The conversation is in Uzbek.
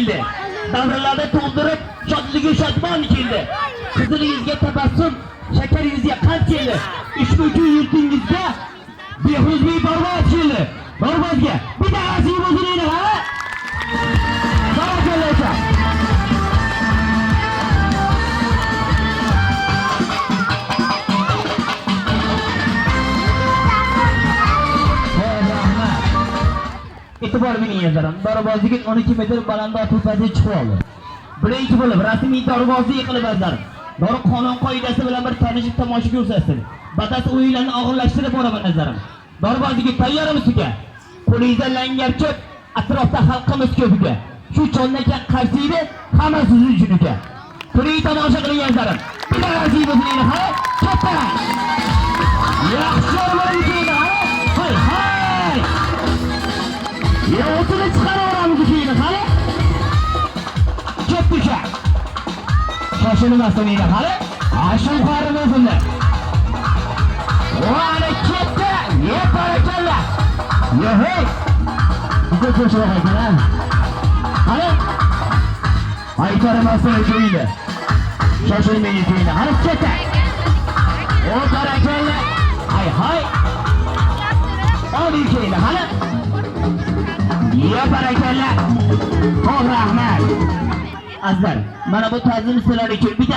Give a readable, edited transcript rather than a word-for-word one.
keldi. Davrlarda to'ldirib, shodligiga shodmon keldi. Qizilingizga tabassum, shakaringizga qand keldi. Ushbu yurtingizga behruzlik barvod keldi. Barvodga bitta aziz o'ziningni ha? Barakalloh. E'tibor bering yazarim. Doribozlik 12 metr balandroq tepaga chiqib oldi. Birinchi bo'lib rasmiy doribozlik qilib bazarim. Dori qonun qoidasi bilan bir tanishib tomosha ko'rsating. Batasi o'yinlarni og'irlashtirib boraman nazarim. Doribozlikka tayyormisiz uka? Qo'lingizda langar ko'p, atrofda xalqimiz ko'p uka. Shu chonnaga qarsiydi, hammasi siz uchun uka. Turing tomosha qiling yazarim. Bitta aziz o'ziningni ha? Katta. Yaxshi bo'ldi ha? Hay hay. Ya o'tini chiqaraveramiz keyin hali. Ketdik. Shoshilmasdan edi hali. Ashun qarimiz unda. Va'la ketdi. Ye barakalla. Ye hey. Bitta ko'chib qo'ygan. Hali. Aytaramasdan qo'ydi. Shoshilmay keyin hali ketdi. O barakalla. Hay hay. Oli keyin hali. Ya barakalla. Xo'p, rahmat. Azar, mana bu ta'zim sizlar uchun bitta